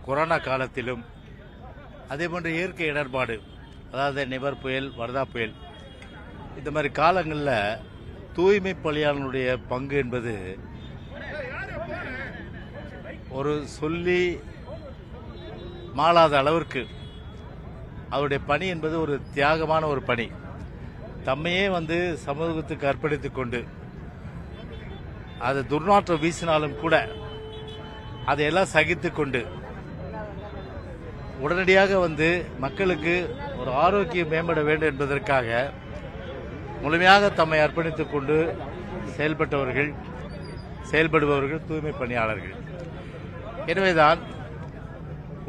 Corona காலத்திலும் அதேபோன்று இயற்கை இடர்பாடு, அதாவது நிவர் புயல், வர்தா புயல், இந்த மாதிரி காலங்களில் தூய்மை பணியாளர்களுடைய பங்கு என்பது ஒரு சொல்லி மாளாத அளவிற்கு அவருடைய பணி என்பது ஒரு தியாகமான ஒரு பணி. தம்மையே சமூகத்துக்கு அர்ப்பணித்துக் கொண்டு அது துர்நாற்றம் வீசினாலும் கூட அதையெல்லாம் சகித்து கொண்டு உடனடியாக மக்களுக்கு ஒரு ஆரோக்கியம் மேம்பட வேண்டும் என்பதற்காக முழுமையாக தம்மை அர்ப்பணித்துக் கொண்டு செயல்படுபவர்கள் தூய்மை பணியாளர்கள். எனவேதான்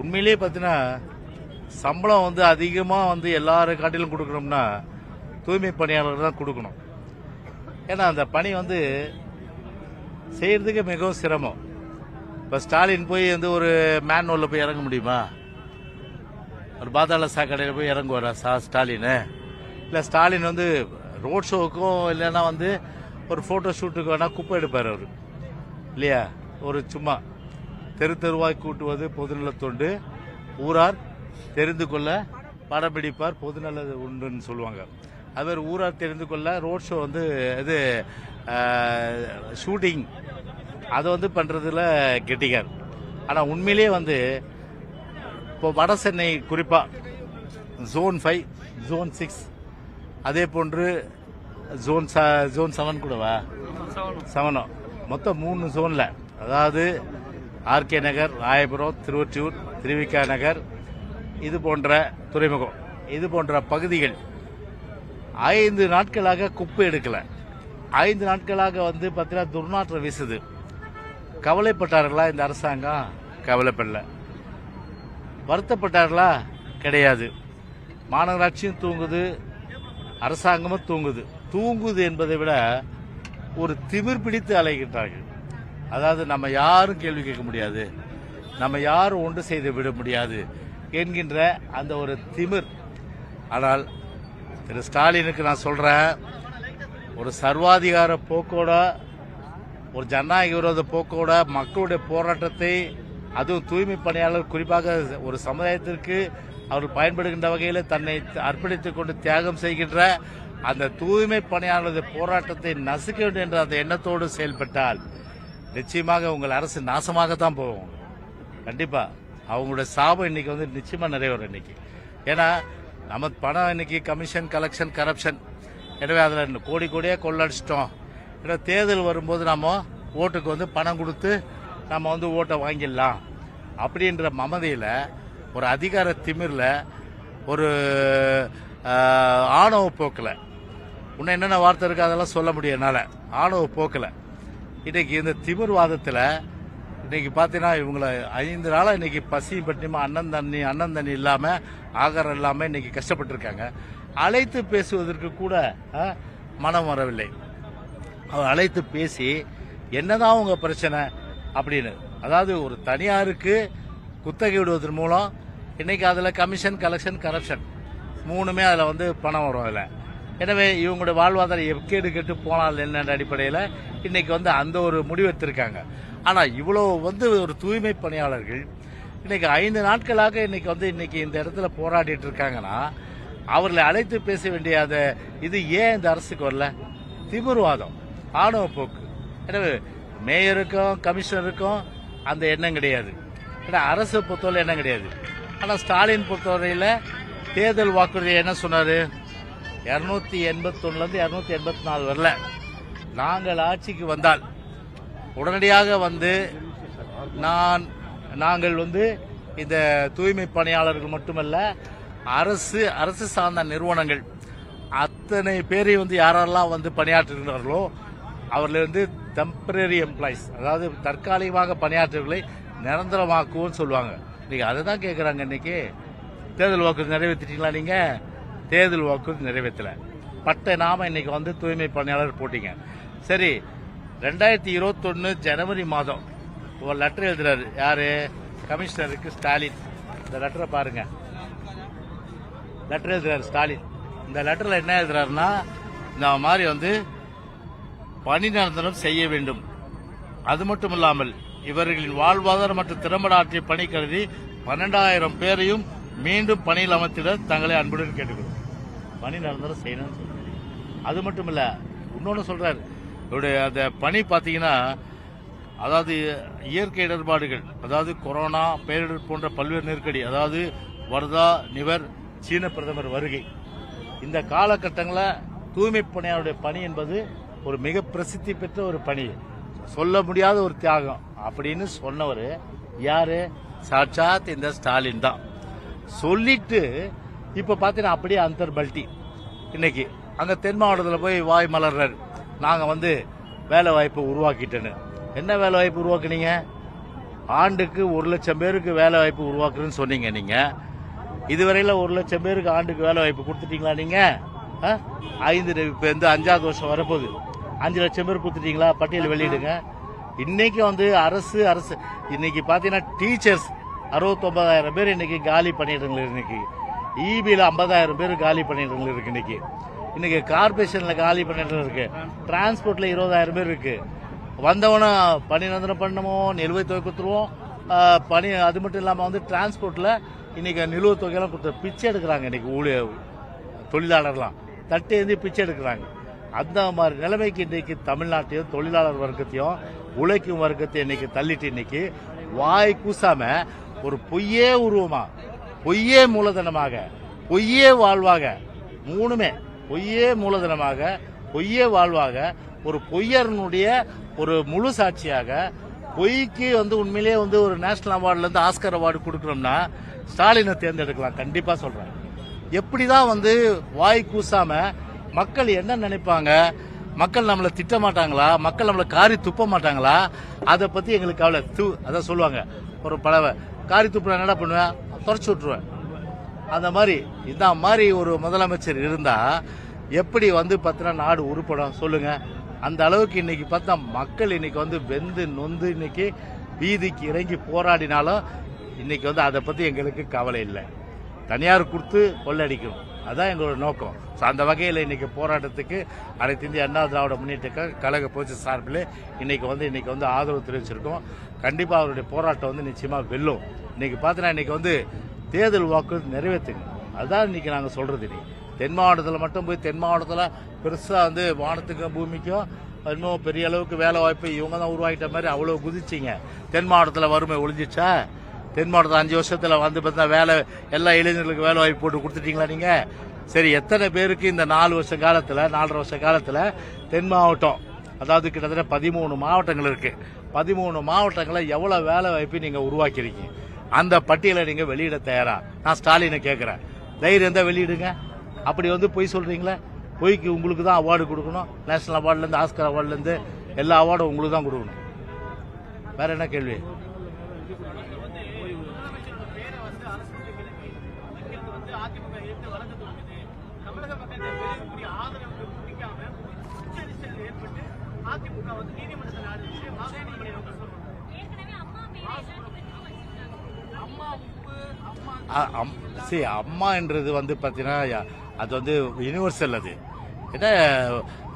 உண்மையிலேயே பார்த்தீங்கன்னா சம்பளம் அதிகமாக எல்லாரும் காட்டிலும் கொடுக்கணும்னா தூய்மை பணியாளர்கள் தான் கொடுக்கணும். ஏன்னா அந்த பணி செய்யறதுக்கு மிகவும் சிரமம். இப்போ ஸ்டாலின் போய் ஒரு மேன்ஹோலில் போய் இறங்க முடியுமா? ஒரு பாதாள சாக்கடையில் போய் இறங்குவாரா ஸ்டாலின்? இல்லை ஸ்டாலின் ரோட் ஷோவுக்கும் இல்லைன்னா ஒரு ஃபோட்டோ ஷூட்டுக்கு வேணால் குப்பை எடுப்பார் அவர், இல்லையா? ஒரு சும்மா தெருவாய் கூட்டுவது பொதுநல தொண்டு, ஊரார் தெரிந்து கொள்ள படம் பிடிப்பார் பொதுநல உண்டுன்னு சொல்லுவாங்க. அது மாதிரி ஊரார் தெரிந்து கொள்ள ரோட் ஷோ இது ஷூட்டிங் அதை பண்ணுறதுல கெட்டிக்கார். ஆனால் உண்மையிலேயே இப்போ வட சென்னை குறிப்பாக ஜோன் 5, ஜோன் 6, அதே போன்று ஜோன் 7 கூடவா 7, மொத்தம் 3 ஜோனில், அதாவது ஆர்கே நகர், ராயபுரம், திருவொற்றியூர், திருவிக நகர், இது போன்ற துறைமுகம், இது போன்ற பகுதிகள் 5 நாட்களாக குப்பை எடுக்கல. 5 நாட்களாக பார்த்தீங்கன்னா துர்நாற்றம் வீசுது. கவலைப்பட்டார்களா இந்த அரசாங்கம்? கவலைப்படல. வருத்தப்பட்டார்களா? கிடையாது. மாநகராட்சியும் தூங்குது, அரசாங்கமும் தூங்குது என்பதை விட ஒரு திமிர் பிடித்து அலைகின்றார்கள். அதாவது நம்ம யாரும் கேள்வி கேட்க முடியாது, நம்ம யாரும் ஒன்று செய்து விட முடியாது என்கின்ற அந்த ஒரு திமிர். ஆனால் திரு ஸ்டாலினுக்கு நான் சொல்றேன், ஒரு சர்வாதிகார போக்கோட, ஒரு ஜனநாயக விரோத போக்கோட மக்களுடைய போராட்டத்தை, அதுவும் தூய்மை பணியாளர் குறிப்பாக ஒரு சமுதாயத்திற்கு அவர்கள் பயன்படுகின்ற வகையில் தன்னை அர்ப்பணித்துக் கொண்டு தியாகம் செய்கின்ற அந்த தூய்மை பணியாளருடைய போராட்டத்தை நசுக்க வேண்டும் என்ற அந்த எண்ணத்தோடு செயல்பட்டால் நிச்சயமாக உங்கள் அரசு நாசமாகத்தான் போகும். கண்டிப்பா அவங்களுடைய சாபம் இன்னைக்கு நிச்சயமா நிறைவேறும் இன்னைக்கு. ஏன்னா நம்ம பணம் இன்னைக்கு கமிஷன், கலெக்ஷன், கரப்ஷன், எனவே அதில் கோடியாக கொள்ளடிச்சிட்டோம். ஏன்னா தேர்தல் வரும்போது நம்ம ஓட்டுக்கு பணம் கொடுத்து நம்ம ஓட்டை வாங்கிடலாம் அப்படின்ற மமதையில், ஒரு அதிகார திமிரில், ஒரு ஆணவ போக்கில், இன்னும் என்னென்ன வார்த்தை இருக்கு அதெல்லாம் சொல்ல முடியும் என்னால், ஆணவ போக்கில் இன்னைக்கு இந்த திமிர்வாதத்தில் இன்னைக்கு பார்த்தீங்கன்னா இவங்களை 5 நாளாக இன்னைக்கு பசி பட்டினிமா அண்ணன் தண்ணி இல்லாமல், ஆகாரம் இல்லாமல் இன்னைக்கு கஷ்டப்பட்டுருக்காங்க. அழைத்து பேசுவதற்கு கூட மனம் வரவில்லை. அவர் அழைத்து பேசி என்னதான் உங்க பிரச்சனை அப்படின்னு, அதாவது ஒரு தனியாருக்கு குத்தகை விடுவதன் மூலம் இன்னைக்கு அதில் கமிஷன், கலெக்ஷன், கரப்ஷன் 3மே அதில் பணம் வரும் அதில். எனவே இவங்களுடைய வாழ்வாதாரம் எக்கேடு கெட்டு போனால் என்ன அடிப்படையில் இன்னைக்கு அந்த ஒரு முடிவு எடுத்திருக்காங்க. ஆனால் இவ்வளோ ஒரு தூய்மை பணியாளர்கள் இன்னைக்கு 5 நாட்களாக இன்னைக்கு இந்த இடத்துல போராடிட்டு இருக்காங்கன்னா அவர்களை அழைத்து பேச வேண்டிய இது ஏன் இந்த அரசுக்கு வரல? திமிர்வாதம், ஆணவ போக்கு. எனவே மேயருக்கும் கமிஷனருக்கும் அந்த எண்ணம் கிடையாது, ஏன்னா அரசு பொறுத்தவரை எண்ணம் கிடையாது. ஆனால் ஸ்டாலின் பொறுத்தவரையில் தேர்தல் வாக்குறுதி என்ன சொன்னார்? 281 284 வரல. நாங்கள் ஆட்சிக்கு வந்தால் உடனடியாக நாங்கள் இந்த தூய்மை பணியாளர்கள் மட்டுமல்ல, அரசு சார்ந்த நிறுவனங்கள் அத்தனை பேரை யாரெல்லாம் பணியாற்றுகிறார்களோ அவர்களை டெம்பரரி எம்ப்ளாயிஸ், அதாவது தற்காலிகமாக பணியாற்றவர்களை நிரந்தரமாக்குவோம்னு சொல்லுவாங்க. இன்னைக்கு அதை தான் கேட்குறாங்க. இன்னைக்கு தேர்தல் வாக்குறுதி நிறைவேற்றிட்டீங்களா? நீங்க தேர்தல் வாக்குறுதி நிறைவேற்றல. பட்ட நாம இன்னைக்கு தூய்மை பணியாளர் போட்டீங்க. சரி, 2021 ஜனவரி மாதம் ஒரு லெட்டர் எழுதுறாரு. யாரு? கமிஷனருக்கு ஸ்டாலின். இந்த லெட்டரை பாருங்க. லெட்டர் எழுதுறாரு ஸ்டாலின். இந்த லெட்டர்ல என்ன எழுதுறாருன்னா, இந்த மாதிரி பணி நிரந்தரம் செய்ய வேண்டும், அது மட்டும் இல்லாமல் இவர்களின் வாழ்வாதாரம் மற்றும் திறம்பட ஆற்றிய பணி கருதி 12,000 பேரையும் மீண்டும் பணியில் அமர்த்திட தங்களை அன்புடன் கேட்டுக்கிறோம். பணி நிரந்தரம் செய்யணும்னு சொல்றாரு. அது மட்டும் இல்ல, இன்னொன்னு சொல்றாரு. இவருடைய அந்த பணி பாத்தீங்கன்னா, அதாவது இயற்கை இடர்பாடுகள், அதாவது கொரோனா, பேரிடர் போன்ற பல்வேறு நெருக்கடி, அதாவது வர்தா, நிவர், சீன பிரதமர் வருகை, இந்த காலகட்டங்களில் தூய்மை பணியாளருடைய பணி என்பது ஒரு மிக பிரசித்தி பெற்ற ஒரு பணி, சொல்ல முடியாத ஒரு தியாகம் அப்படின்னு சொன்னவர் யாரு? சாட்சாத் இந்த ஸ்டாலின் தான். சொல்லிட்டு இப்ப பாத்தீங்கன்னா அப்படியே அந்தர் பல்ட்டி. இன்னைக்கு அங்க தென் மாவட்டத்தில் போய் வாய் மலர்றாரு, நாங்க வேலை வாய்ப்பு உருவாக்கிட்டேன்னு. என்ன வேலை வாய்ப்பு உருவாக்குனீங்க? ஆண்டுக்கு 1,00,000 பேருக்கு வேலை வாய்ப்பு உருவாக்குறேன்னு சொன்னீங்க. நீங்க இதுவரையில 1,00,000 பேருக்கு ஆண்டுக்கு வேலை வாய்ப்பு கொடுத்துட்டீங்களா? நீங்க 5வது வருஷம் வரப்போகுது, 5 லட்சம் பேர் கொடுத்துட்டீங்களா? பட்டியல் வெளியிடுங்க. இன்னைக்கு அரசு இன்னைக்கு பாத்தீங்கன்னா டீச்சர்ஸ் 69,000 பேர் இன்னைக்கு காலி பணியிடங்கள். இன்னைக்கு இபியில் 50,000 பேர் காலி பணியிடங்கள் இருக்கு. இன்னைக்கு கார்பரேஷன்ல காலி பணியிடங்கள் இருக்கு. டிரான்ஸ்போர்ட்ல 20,000 பேர் இருக்கு. வந்தவன பணி நிரந்தரம் பண்ணணும், நிலுவைத் தொகை கொடுத்துருவோம். பணி அது மட்டும் இல்லாம டிரான்ஸ்போர்ட்ல இன்னைக்கு நிலுவைத் தொகையெல்லாம் கொடுத்து பிச்சை எடுக்கிறாங்க. இன்னைக்கு ஊழியர் தொழிலாளர்லாம் தட்டி எழுந்து பிச்சை எடுக்கிறாங்க. அந்த மாதிரி நிலைமைக்கு இன்னைக்கு தமிழ்நாட்டையும் தொழிலாளர் வர்க்கத்தையும் உழைக்கும் வர்க்கத்தையும் இன்னைக்கு தள்ளிட்டு இன்னைக்கு வாய் கூசாம ஒரு பொய்யே உருவமா, பொய்யே மூலதனமாக, பொய்யே வாழ்வாக, மூணுமே பொய்யே மூலதனமாக, பொய்யே வாழ்வாக, ஒரு பொய்யரனுடைய ஒரு முழு சாட்சியாக, பொய்க்கு உண்மையிலேயே ஒரு நேஷனல் அவார்டுல இருந்து ஆஸ்கர் அவார்டு கொடுக்கணும்னா ஸ்டாலினை தேர்ந்தெடுக்கலாம். கண்டிப்பா சொல்றேன். எப்படிதான் வாய் கூசாம மக்கள் என்ன நினைப்பாங்க, மக்கள் நம்மளை திட்ட மாட்டாங்களா, மக்கள் நம்மளை காரி துப்ப மாட்டாங்களா, அதை பத்தி எங்களுக்கு கவலை. அதான் சொல்லுவாங்க, ஒரு பழவை காரி துப்புற என்ன பண்ணுவேன், தொடச்சு விட்டுருவேன். அந்த மாதிரி இந்த மாதிரி ஒரு முதலமைச்சர் இருந்தா எப்படி பார்த்தீங்கன்னா நாடு உருப்படும் சொல்லுங்க. அந்த அளவுக்கு இன்னைக்கு பார்த்தா மக்கள் இன்னைக்கு வெந்து நொந்து இன்னைக்கு வீதிக்கு இறங்கி போராடினாலும் இன்னைக்கு அதை பத்தி எங்களுக்கு கவலை இல்லை. தனியார் கொடுத்து கொள்ளடிக்கணும், அதான் எங்களோட நோக்கம். அந்த வகையில் இன்னைக்கு போராட்டத்துக்கு அனைத்து இந்திய அண்ணா திராவிட முன்னேற்ற கழக பொதுச் சார்பில் இன்னைக்கு ஆதரவு தெரிவிச்சிருக்கோம். கண்டிப்பா அவருடைய போராட்டம் நிச்சயமா வெல்லும். இன்னைக்கு பார்த்தீங்கன்னா இன்னைக்கு தேர்தல் வாக்கு நிறைவேற்றுங்க, அதுதான் இன்னைக்கு நாங்க சொல்றது. தென் மாவட்டத்தில் மட்டும் போய் தென் மாவட்டத்தில் பெருசா வானத்துக்கும் பூமிக்கும் இன்னும் பெரிய அளவுக்கு வேலை வாய்ப்பு இவங்க தான் உருவாக்கிட்ட மாதிரி அவ்வளவு குதிச்சிங்க. தென் மாவட்டத்தில் வறுமை ஒழிஞ்சிச்சா? தென் மாவட்டத்தில் 5 வருஷத்துல பார்த்தா வேலை எல்லா இளைஞர்களுக்கு வேலை வாய்ப்பு போட்டு கொடுத்துட்டீங்களா நீங்க? சரி, எத்தனை பேருக்கு இந்த 4 வருஷ காலத்துல 4.5 வருஷ காலத்துல தென் மாவட்டம், அதாவது கிட்டத்தட்ட 13 மாவட்டங்கள் இருக்கு, 13 மாவட்டங்களை எவ்வளவு வேலை வாய்ப்பு நீங்க உருவாக்கிருக்கீங்க? அந்த பட்டியலை நீங்க வெளியிட தயாரா? நான் ஸ்டாலினை கேட்கிறேன், தைரியம் இருந்தா வெளியிடுங்க. அப்படி பொய் சொல்றீங்களா? பொய்க்கு உங்களுக்கு தான் அவார்டு கொடுக்கணும். நேஷனல் அவார்டுல இருந்து ஆஸ்கர் அவார்டுல இருந்து எல்லா அவார்டும் உங்களுக்கு தான் கொடுக்கணும். வேற என்ன கேள்வி? அம்மா என்றது பாத்தீங்கன்னா அது யூனிவர்சல். அது என்ன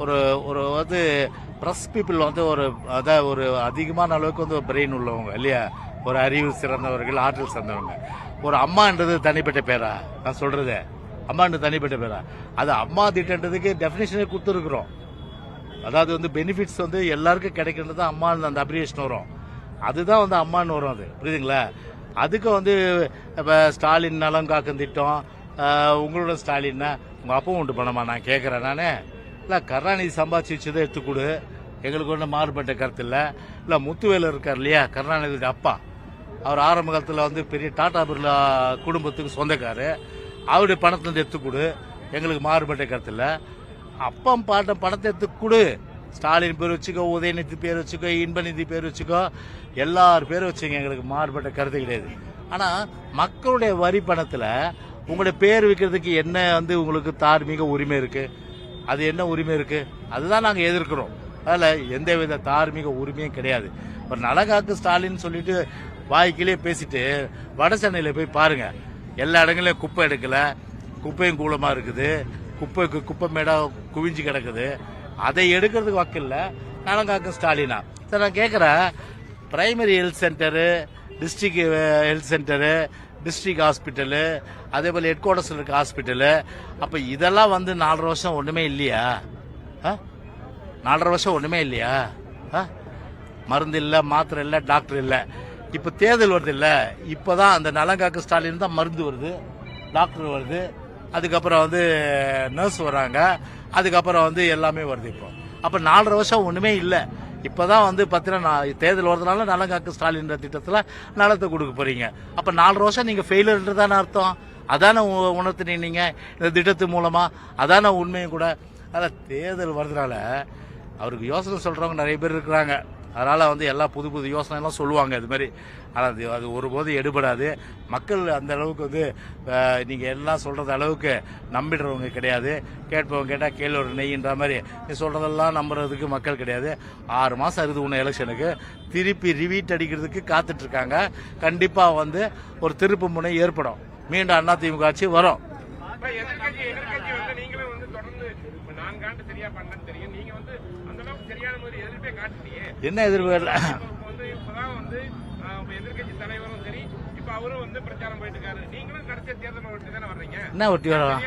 ஒரு ஒரு பிரஸ் பீப்புள் ஒரு அதிகமான அளவுக்கு பிரெயின் உள்ளவங்க இல்லையா, ஒரு அறிவு சிறந்தவர்கள், ஆற்றல் சிறந்தவங்க. ஒரு அம்மான்றது தனிப்பட்ட பேரா? நான் சொல்றது அம்மான்றது தனிப்பட்ட பேரா? அது அம்மா திட்டன்றதுக்கு டெபினிஷனே கொடுத்துருக்குறோம். அதாவது பெனிஃபிட்ஸ் எல்லாருக்கும் கிடைக்கிறது அம்மா அந்த அப்ரிவேஷன் வரும், அதுதான் அம்மான்னு வரும். அது புரியுதுங்களா? அதுக்கு இப்ப ஸ்டாலின் நலம் காக்கும் திட்டம், உங்களோட ஸ்டாலின்னா உங்க அப்பவும் உண்டு பண்ணமா? நான் கேட்கறேன். நானே இல்ல கருணாநிதி சம்பாதிச்சு வச்சதை எடுத்துக்கொடு, எங்களுக்கு ஒன்றும் மாறுபட்ட கருத்து இல்லை. இல்ல முத்துவேலு இருக்கார் இல்லையா, கருணாநிதியோட அப்பா, அவர் ஆரம்ப காலத்தில் பெரிய டாடா பிர்லா குடும்பத்துக்கு சொந்தக்காரு, அவருடைய பணத்தை எடுத்துக்கொடு, எங்களுக்கு மாறுபட்ட கருத்து இல்லை. அப்பம் பாட்டம் பணத்தை எடுத்துக்கொடு, ஸ்டாலின் பேர் வச்சுக்கோ, உதயநிதி பேர் வச்சுக்கோ, இன்பநிதி பேர் வச்சுக்கோ, எல்லாரும் பேரும் வச்சுங்க, எங்களுக்கு மாறுபட்ட கருத்து கிடையாது. ஆனா மக்களுடைய வரி பணத்துல உங்களுடைய பேர் வைக்கிறதுக்கு என்ன உங்களுக்கு தார்மீக உரிமை இருக்கு? அது என்ன உரிமை இருக்கு? அதுதான் நாங்க எதிர்க்கிறோம். அதுல எந்தவித தார்மீக உரிமையும் கிடையாது. ஒரு நலகாக்கு ஸ்டாலின் சொல்லிட்டு வாய்க்கிலே பேசிட்டு வட சென்னையில போய் பாருங்க, எல்லா இடங்களையும் குப்பை எடுக்கல, குப்பையும் கூலமா இருக்குது, குப்பை மேடா குவிஞ்சு கிடக்குது. அதை எடுக்கிறதுக்கு வக்கில்ல நலங்காக்கும் ஸ்டாலினா? சார் நான் கேட்கிறேன், primary health centre, district health centre, district hospital, அதே போல் ஹெட் குவார்டர்ஸில் இருக்க ஹாஸ்பிட்டலு. அப்போ இதெல்லாம் வந்து 4.5 வருஷம் ஒன்றுமே இல்லையா? 4.5 வருஷம் ஒன்றுமே இல்லையா? மருந்து இல்லை, மாத்திரை இல்லை, டாக்டர் இல்லை. இப்போ தேர்தல் வருது இல்லை, இப்போ தான் அந்த நலங்காக்கு ஸ்டாலின் தான் மருந்து வருது, டாக்டர் வருது, அதுக்கப்புறம் வந்து நர்ஸ் வராங்க, அதுக்கப்புறம் வந்து எல்லாமே வருது. இப்போ அப்போ 4.5 வருஷம் ஒன்றுமே இல்லை. இப்போதான் வந்து பார்த்தீங்கன்னா தேர்தல் வரதுனால நலங்காக்கு ஸ்டாலின் திட்டத்தில் நலத்தை கொடுக்க போறீங்க. அப்போ 4.5 வருஷம் நீங்கள் ஃபெயிலர்ன்றதான அர்த்தம். அதான உணர்த்தினீங்க இந்த திட்டத்து மூலமா, அதான உண்மையும் கூட. அதான் தேர்தல் வர்றதுனால அவருக்கு யோசனை சொல்றவங்க நிறைய பேர் இருக்கிறாங்க. அதனால வந்து எல்லா புது புது யோசனை எல்லாம் சொல்லுவாங்க இது மாதிரி. ஆனால் அது ஒருபோது எடுபடாது. மக்கள் அந்த அளவுக்கு வந்து நீங்க எல்லாம் சொல்றது அளவுக்கு நம்பிடுறவங்க கிடையாது. கேட்பவங்க கேட்டா கேள்வி ஒரு நெய்ன்ற மாதிரி நீ சொல்றதெல்லாம் நம்புறதுக்கு மக்கள் கிடையாது. 6 மாசம் இருக்குது உன்ன எலெக்ஷனுக்கு, திருப்பி ரிவீட் அடிக்கிறதுக்கு காத்துட்டு இருக்காங்க. கண்டிப்பா வந்து ஒரு திருப்பு முனை ஏற்படும். மீண்டும் அதிமுக ஆட்சி வரும். என்ன எதிர்பார்க்கல என்ன ஒட்டி வரலாம்?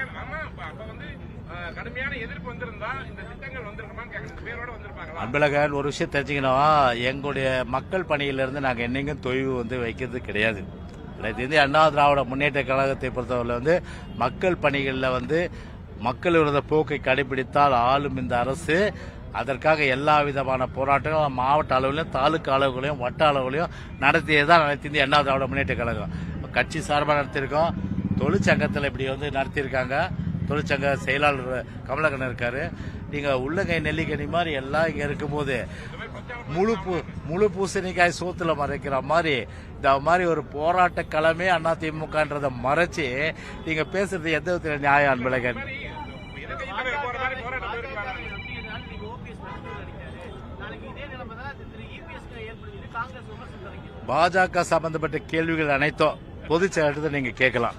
அன்பழகன் ஒரு விஷயம் தெரிஞ்சுக்கணும், எங்களுடைய மக்கள் பணியிலிருந்து நாங்கள் என்னைக்கும் தொய்வு வந்து வைக்கிறது கிடையாது. அண்ணா திராவிட முன்னேற்ற கழகத்தை பொறுத்தவரை வந்து மக்கள் பணிகளில் வந்து மக்கள் விரோத போக்கை கடைபிடித்தால் ஆளும் இந்த அரசு அதற்காக எல்லா விதமான போராட்டங்களும் மாவட்ட அளவிலையும், தாலுக்கா அளவுகளையும், வட்ட அளவுகளையும் நடத்தியதான் நடத்தி அண்ணா திராவிட முன்னேற்ற கழகம். கட்சி சார்பாக நடத்தியிருக்கோம், தொழிற்சங்கத்தில் இப்படி வந்து நடத்தியிருக்காங்க. தொழிற்சங்க செயலாளர் கமலக்கண்ணன் இருக்காரு. நீங்க உள்ளங்கை நெல்லிக்கனி மாதிரி எல்லாம் இங்க இருக்கும்போது முழு பூசணிக்காய் சோத்துல மறைக்கிற மாதிரி இந்த மாதிரி ஒரு போராட்ட களமே அதிமுகன்றதை மறைச்சு நீங்க பேசுறது எந்த விதத்துல நியாயம் அன்பழகன்? பாஜக சம்பந்தப்பட்ட கேள்விகள் அனைத்தும் பொதுச் செயலாளர் நீங்க கேட்கலாம்.